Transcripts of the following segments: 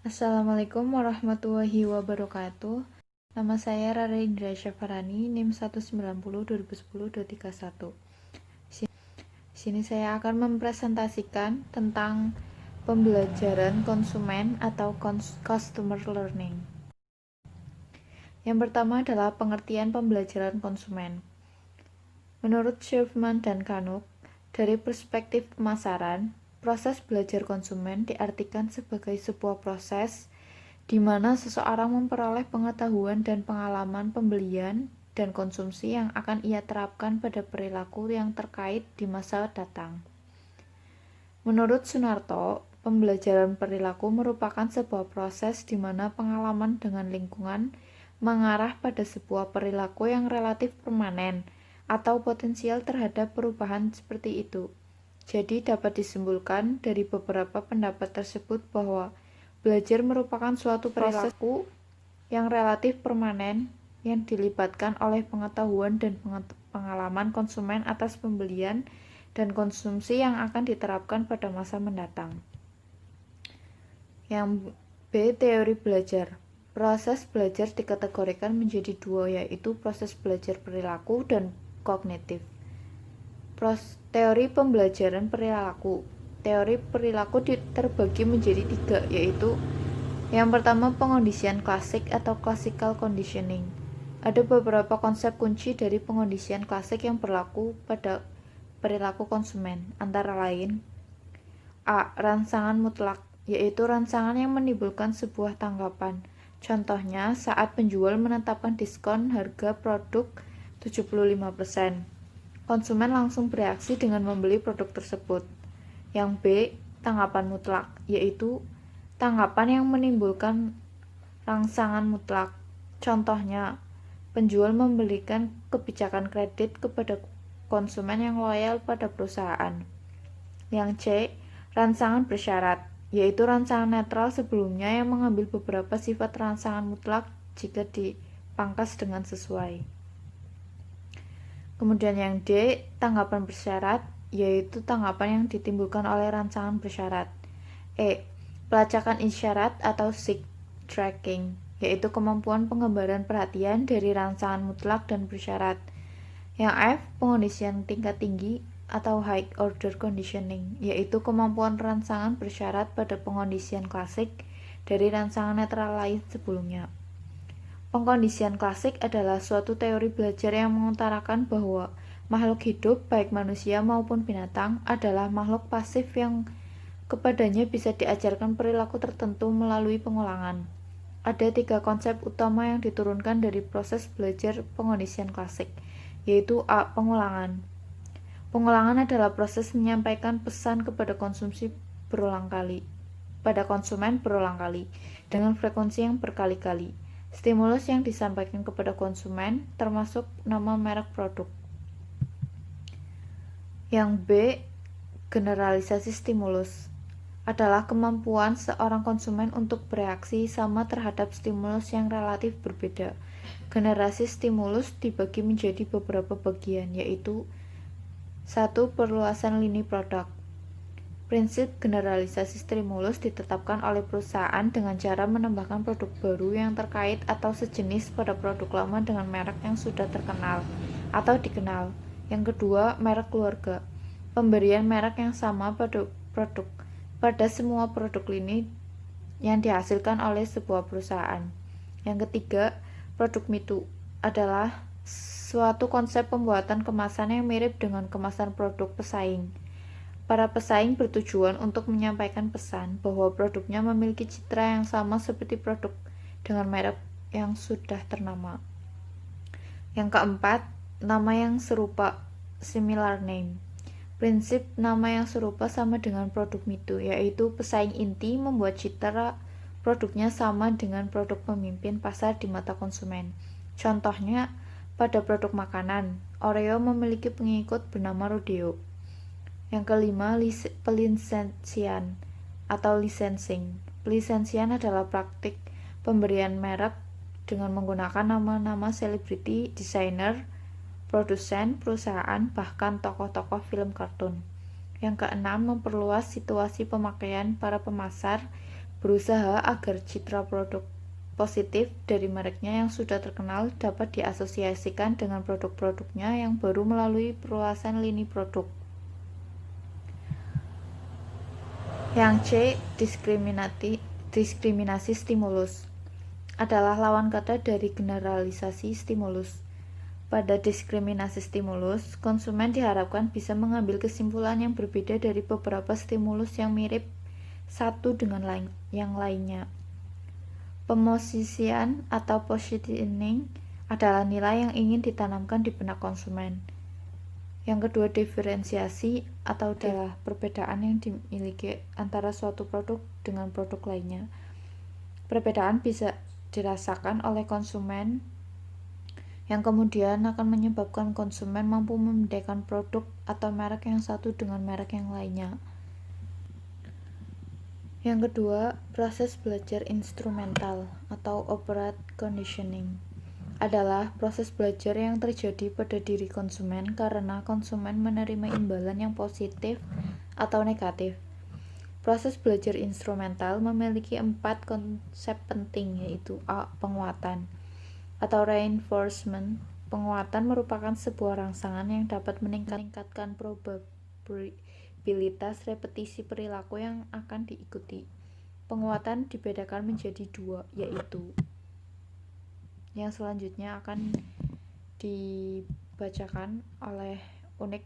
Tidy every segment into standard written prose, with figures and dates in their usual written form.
Assalamualaikum warahmatullahi wabarakatuh. Nama saya Rara Indra Syafarani, NIM 1902010-231. Sini saya akan mempresentasikan tentang pembelajaran konsumen atau customer learning. Yang pertama adalah pengertian pembelajaran konsumen. Menurut Sherman dan Canuck, dari perspektif pemasaran, proses belajar konsumen diartikan sebagai sebuah proses di mana seseorang memperoleh pengetahuan dan pengalaman pembelian dan konsumsi yang akan ia terapkan pada perilaku yang terkait di masa datang. Menurut Sunarto, pembelajaran perilaku merupakan sebuah proses di mana pengalaman dengan lingkungan mengarah pada sebuah perilaku yang relatif permanen atau potensial terhadap perubahan seperti itu. Jadi dapat disimpulkan dari beberapa pendapat tersebut bahwa belajar merupakan suatu perilaku yang relatif permanen yang dilibatkan oleh pengetahuan dan pengalaman konsumen atas pembelian dan konsumsi yang akan diterapkan pada masa mendatang. Yang B. Teori belajar. Proses belajar dikategorikan menjadi dua, yaitu proses belajar perilaku dan kognitif. Teori pembelajaran perilaku. Teori perilaku terbagi menjadi tiga, yaitu yang pertama, pengondisian klasik atau classical conditioning. Ada beberapa konsep kunci dari pengondisian klasik yang berlaku pada perilaku konsumen, antara lain A. Rangsangan mutlak, yaitu rangsangan yang menimbulkan sebuah tanggapan. Contohnya, saat penjual menetapkan diskon harga produk 75%, konsumen langsung bereaksi dengan membeli produk tersebut. Yang B. Tanggapan mutlak, yaitu tanggapan yang menimbulkan rangsangan mutlak. Contohnya, penjual memberikan kebijakan kredit kepada konsumen yang loyal pada perusahaan. Yang C. Rangsangan bersyarat, yaitu rangsangan netral sebelumnya yang mengambil beberapa sifat rangsangan mutlak jika dipangkas dengan sesuai. Kemudian yang D. Tanggapan bersyarat, yaitu tanggapan yang ditimbulkan oleh rangsangan bersyarat. E. Pelacakan isyarat atau sig tracking, yaitu kemampuan penggambaran perhatian dari rangsangan mutlak dan bersyarat. Yang F. Pengondisian tingkat tinggi atau high order conditioning, yaitu kemampuan rangsangan bersyarat pada pengondisian klasik dari rangsangan netral lain sebelumnya. Pengkondisian klasik adalah suatu teori belajar yang mengutarakan bahwa makhluk hidup, baik manusia maupun binatang, adalah makhluk pasif yang kepadanya bisa diajarkan perilaku tertentu melalui pengulangan. Ada tiga konsep utama yang diturunkan dari proses belajar pengondisian klasik, yaitu A. Pengulangan. Pengulangan adalah proses menyampaikan pesan kepada konsumen berulang kali dengan frekuensi yang berkali-kali. Stimulus yang disampaikan kepada konsumen termasuk nama merek produk. Yang B. Generalisasi stimulus adalah kemampuan seorang konsumen untuk bereaksi sama terhadap stimulus yang relatif berbeda. Generasi stimulus dibagi menjadi beberapa bagian, yaitu 1. Perluasan lini produk. Prinsip generalisasi stimulus ditetapkan oleh perusahaan dengan cara menambahkan produk baru yang terkait atau sejenis pada produk lama dengan merek yang sudah terkenal atau dikenal. Yang kedua, merek keluarga. Pemberian merek yang sama pada semua produk lini yang dihasilkan oleh sebuah perusahaan. Yang ketiga, produk mitu adalah suatu konsep pembuatan kemasan yang mirip dengan kemasan produk pesaing. Para pesaing bertujuan untuk menyampaikan pesan bahwa produknya memiliki citra yang sama seperti produk dengan merek yang sudah ternama. Yang keempat, nama yang serupa, similar name. Prinsip nama yang serupa sama dengan produk mitu, yaitu pesaing inti membuat citra produknya sama dengan produk pemimpin pasar di mata konsumen. Contohnya, pada produk makanan, Oreo memiliki pengikut bernama Rodeo. Yang kelima, pelisensian atau licensing. Pelisensian adalah praktik pemberian merek dengan menggunakan nama-nama selebriti, desainer, produsen, perusahaan, bahkan tokoh-tokoh film kartun. Yang keenam, memperluas situasi pemakaian para pemasar berusaha agar citra produk positif dari mereknya yang sudah terkenal dapat diasosiasikan dengan produk-produknya yang baru melalui perluasan lini produk. Yang C. Diskriminasi stimulus adalah lawan kata dari generalisasi stimulus. Pada diskriminasi stimulus, konsumen diharapkan bisa mengambil kesimpulan yang berbeda dari beberapa stimulus yang mirip satu dengan yang lainnya. Pemosisian atau positioning adalah nilai yang ingin ditanamkan di benak konsumen. Yang kedua, diferensiasi atau adalah perbedaan yang dimiliki antara suatu produk dengan produk lainnya. Perbedaan bisa dirasakan oleh konsumen yang kemudian akan menyebabkan konsumen mampu membedakan produk atau merek yang satu dengan merek yang lainnya. Yang kedua, proses belajar instrumental atau operant conditioning adalah proses belajar yang terjadi pada diri konsumen karena konsumen menerima imbalan yang positif atau negatif. Proses belajar instrumental memiliki 4 konsep penting, yaitu A. Penguatan atau reinforcement. Penguatan merupakan sebuah rangsangan yang dapat meningkatkan probabilitas repetisi perilaku yang akan diikuti. Penguatan dibedakan menjadi 2, yaitu yang selanjutnya akan dibacakan oleh Unik.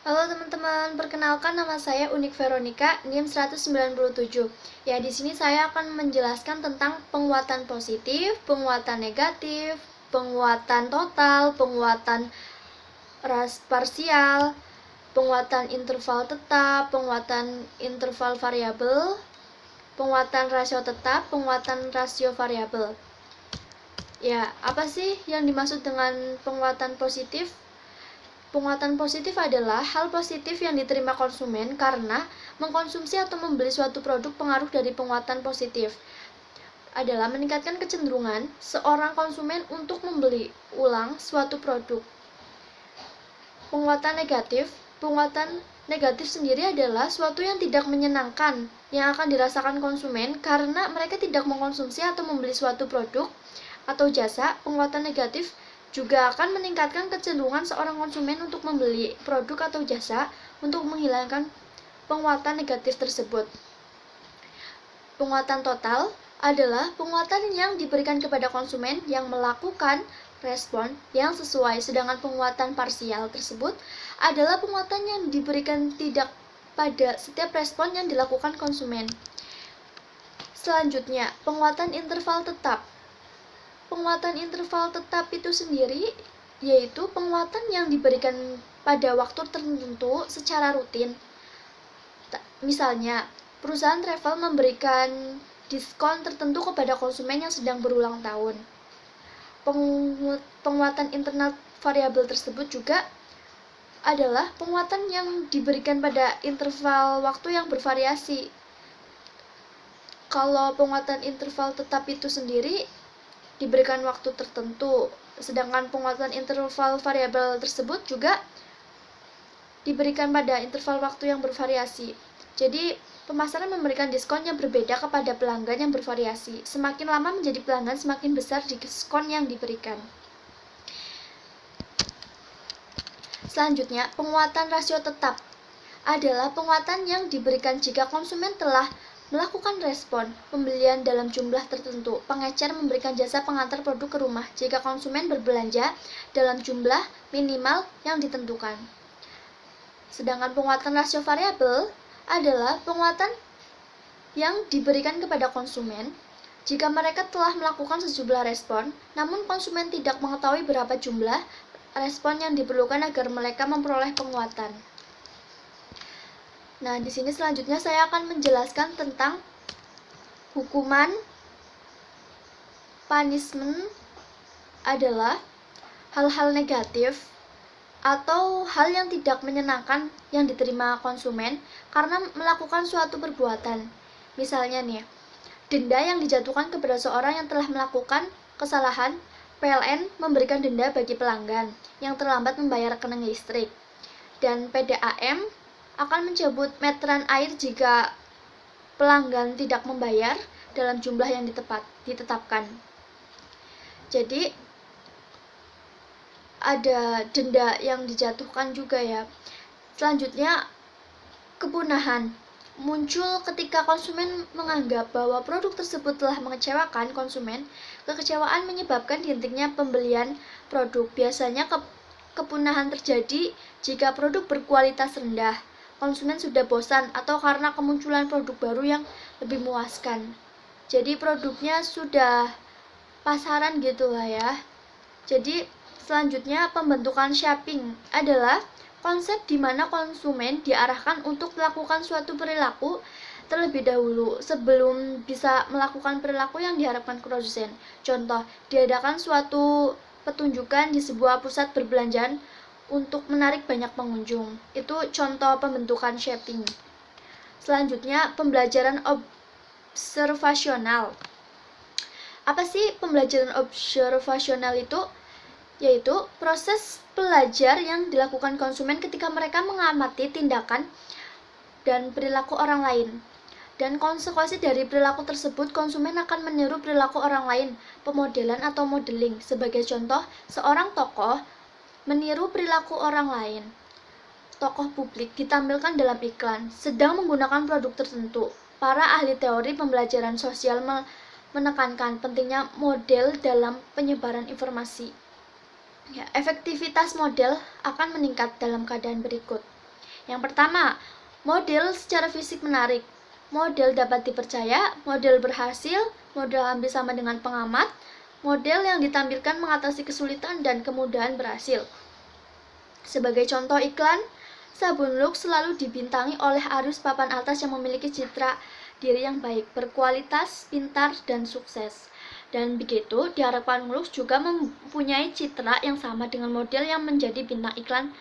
Halo teman-teman, perkenalkan nama saya Unik Veronica, NIM 197. Ya, di sini saya akan menjelaskan tentang penguatan positif, penguatan negatif, penguatan total, penguatan parsial, penguatan interval tetap, penguatan interval variabel, penguatan rasio tetap, penguatan rasio variabel. Ya, apa sih yang dimaksud dengan penguatan positif? Penguatan positif adalah hal positif yang diterima konsumen karena mengkonsumsi atau membeli suatu produk. Pengaruh dari penguatan positif adalah meningkatkan kecenderungan seorang konsumen untuk membeli ulang suatu produk. Penguatan negatif sendiri adalah suatu yang tidak menyenangkan yang akan dirasakan konsumen karena mereka tidak mengkonsumsi atau membeli suatu produk atau jasa. Penguatan negatif juga akan meningkatkan kecenderungan seorang konsumen untuk membeli produk atau jasa untuk menghilangkan penguatan negatif tersebut. Penguatan total adalah penguatan yang diberikan kepada konsumen yang melakukan respon yang sesuai, sedangkan penguatan parsial tersebut adalah penguatan yang diberikan tidak pada setiap respon yang dilakukan konsumen. Selanjutnya, penguatan interval tetap. Penguatan interval tetap itu sendiri yaitu penguatan yang diberikan pada waktu tertentu secara rutin. Misalnya, perusahaan travel memberikan diskon tertentu kepada konsumen yang sedang berulang tahun. Penguatan internal variabel tersebut juga adalah penguatan yang diberikan pada interval waktu yang bervariasi. Kalau penguatan interval tetap itu sendiri diberikan waktu tertentu, sedangkan penguatan interval variabel tersebut juga diberikan pada interval waktu yang bervariasi. Jadi, pemasaran memberikan diskon yang berbeda kepada pelanggan yang bervariasi. Semakin lama menjadi pelanggan, semakin besar diskon yang diberikan. Selanjutnya, penguatan rasio tetap adalah penguatan yang diberikan jika konsumen telah melakukan respon pembelian dalam jumlah tertentu. Pengecer memberikan jasa pengantar produk ke rumah jika konsumen berbelanja dalam jumlah minimal yang ditentukan. Sedangkan penguatan rasio variabel adalah penguatan yang diberikan kepada konsumen jika mereka telah melakukan sejumlah respon, namun konsumen tidak mengetahui berapa jumlah respon yang diperlukan agar mereka memperoleh penguatan. Nah, di sini selanjutnya saya akan menjelaskan tentang hukuman. Punishment adalah hal-hal negatif atau hal yang tidak menyenangkan yang diterima konsumen karena melakukan suatu perbuatan. Misalnya nih, denda yang dijatuhkan kepada seorang yang telah melakukan kesalahan. PLN memberikan denda bagi pelanggan yang terlambat membayar rekening listrik, dan PDAM akan mencabut meteran air jika pelanggan tidak membayar dalam jumlah yang ditetapkan. Jadi ada denda yang dijatuhkan juga ya. Selanjutnya, kepunahan muncul ketika konsumen menganggap bahwa produk tersebut telah mengecewakan konsumen. Kekecewaan menyebabkan dihentinya pembelian produk. Biasanya kepunahan terjadi jika produk berkualitas rendah, konsumen sudah bosan, atau karena kemunculan produk baru yang lebih memuaskan. Jadi produknya sudah pasaran gitu lah ya. Jadi selanjutnya, pembentukan shopping adalah konsep di mana konsumen diarahkan untuk melakukan suatu perilaku terlebih dahulu sebelum bisa melakukan perilaku yang diharapkan produsen. Contoh, diadakan suatu pertunjukan di sebuah pusat perbelanjaan untuk menarik banyak pengunjung. Itu contoh pembentukan shopping. Selanjutnya, pembelajaran observasional. Apa sih pembelajaran observasional itu? Yaitu proses belajar yang dilakukan konsumen ketika mereka mengamati tindakan dan perilaku orang lain. Dan konsekuensi dari perilaku tersebut, konsumen akan meniru perilaku orang lain, pemodelan atau modeling. Sebagai contoh, seorang tokoh meniru perilaku orang lain. Tokoh publik ditampilkan dalam iklan, sedang menggunakan produk tertentu. Para ahli teori pembelajaran sosial menekankan pentingnya model dalam penyebaran informasi. Ya, efektivitas model akan meningkat dalam keadaan berikut. Yang pertama, model secara fisik menarik. Model dapat dipercaya, model berhasil, model hampir sama dengan pengamat, model yang ditampilkan mengatasi kesulitan dan kemudahan berhasil. Sebagai contoh iklan, sabun Lux selalu dibintangi oleh arus papan atas yang memiliki citra diri yang baik, berkualitas, pintar, dan sukses. Dan begitu, diharapkan Lux juga mempunyai citra yang sama dengan model yang menjadi bintang iklan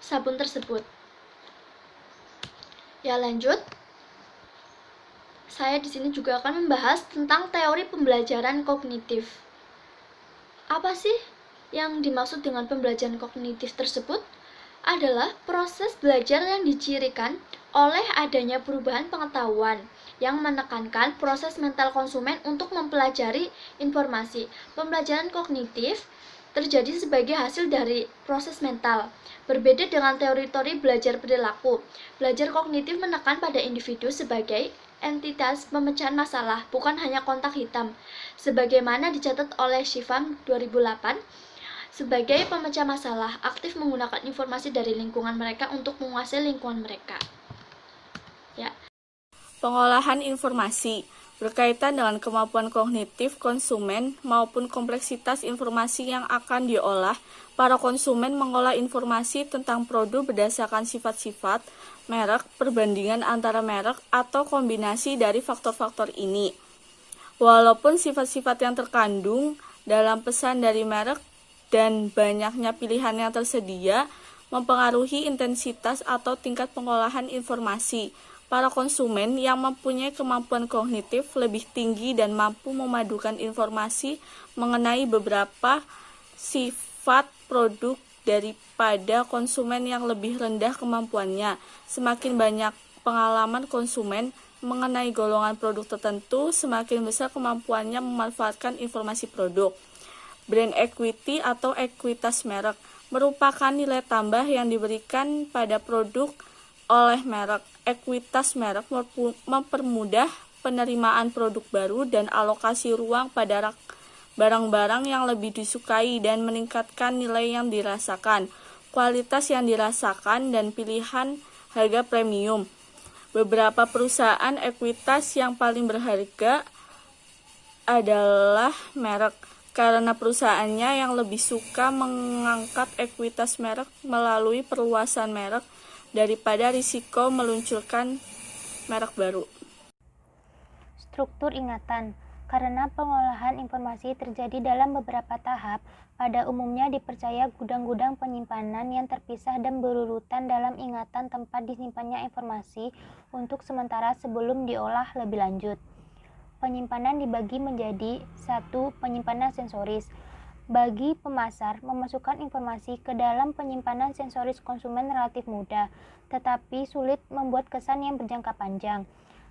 sabun tersebut. Ya, lanjut. Saya di sini juga akan membahas tentang teori pembelajaran kognitif. Apa sih yang dimaksud dengan pembelajaran kognitif tersebut? Adalah proses belajar yang dicirikan oleh adanya perubahan pengetahuan yang menekankan proses mental konsumen untuk mempelajari informasi. Pembelajaran kognitif terjadi sebagai hasil dari proses mental. Berbeda dengan teori-teori belajar perilaku, belajar kognitif menekan pada individu sebagai entitas pemecahan masalah, bukan hanya kontak hitam. Sebagaimana dicatat oleh Shifam 2008, sebagai pemecah masalah, aktif menggunakan informasi dari lingkungan mereka untuk menguasai lingkungan mereka. Ya. Pengolahan informasi berkaitan dengan kemampuan kognitif konsumen maupun kompleksitas informasi yang akan diolah. Para konsumen mengolah informasi tentang produk berdasarkan sifat-sifat, merek, perbandingan antara merek, atau kombinasi dari faktor-faktor ini. Walaupun sifat-sifat yang terkandung dalam pesan dari merek dan banyaknya pilihan yang tersedia mempengaruhi intensitas atau tingkat pengolahan informasi, para konsumen yang mempunyai kemampuan kognitif lebih tinggi dan mampu memadukan informasi mengenai beberapa sifat produk daripada konsumen yang lebih rendah kemampuannya. Semakin banyak pengalaman konsumen mengenai golongan produk tertentu, semakin besar kemampuannya memanfaatkan informasi produk. Brand equity atau ekuitas merek merupakan nilai tambah yang diberikan pada produk oleh merek. Ekuitas merek mempermudah penerimaan produk baru dan alokasi ruang pada barang-barang yang lebih disukai dan meningkatkan nilai yang dirasakan, kualitas yang dirasakan, dan pilihan harga premium. Beberapa perusahaan ekuitas yang paling berharga adalah merek, karena perusahaannya yang lebih suka mengangkat ekuitas merek melalui perluasan merek daripada risiko meluncurkan merek baru. Struktur ingatan. Karena pengolahan informasi terjadi dalam beberapa tahap, pada umumnya dipercaya gudang-gudang penyimpanan yang terpisah dan berurutan dalam ingatan tempat disimpannya informasi untuk sementara sebelum diolah lebih lanjut. Penyimpanan dibagi menjadi 1. Penyimpanan sensoris. Bagi pemasar, memasukkan informasi ke dalam penyimpanan sensoris konsumen relatif mudah, tetapi sulit membuat kesan yang berjangka panjang.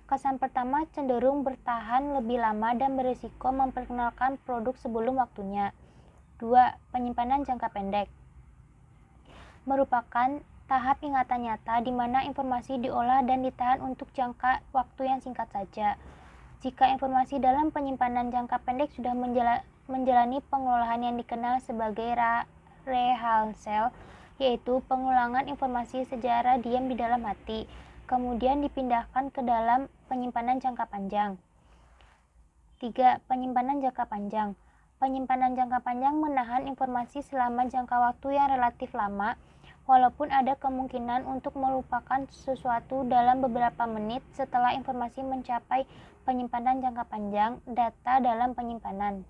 Kesan pertama cenderung bertahan lebih lama dan berisiko memperkenalkan produk sebelum waktunya. 2. Penyimpanan jangka pendek merupakan tahap ingatan nyata di mana informasi diolah dan ditahan untuk jangka waktu yang singkat saja. Jika informasi dalam penyimpanan jangka pendek sudah menjalani pengelolaan yang dikenal sebagai rehalsel, yaitu pengulangan informasi secara diam di dalam hati, kemudian dipindahkan ke dalam penyimpanan jangka panjang. 3. Penyimpanan jangka panjang. Penyimpanan jangka panjang menahan informasi selama jangka waktu yang relatif lama, walaupun ada kemungkinan untuk melupakan sesuatu dalam beberapa menit setelah informasi mencapai penyimpanan jangka panjang data dalam penyimpanan.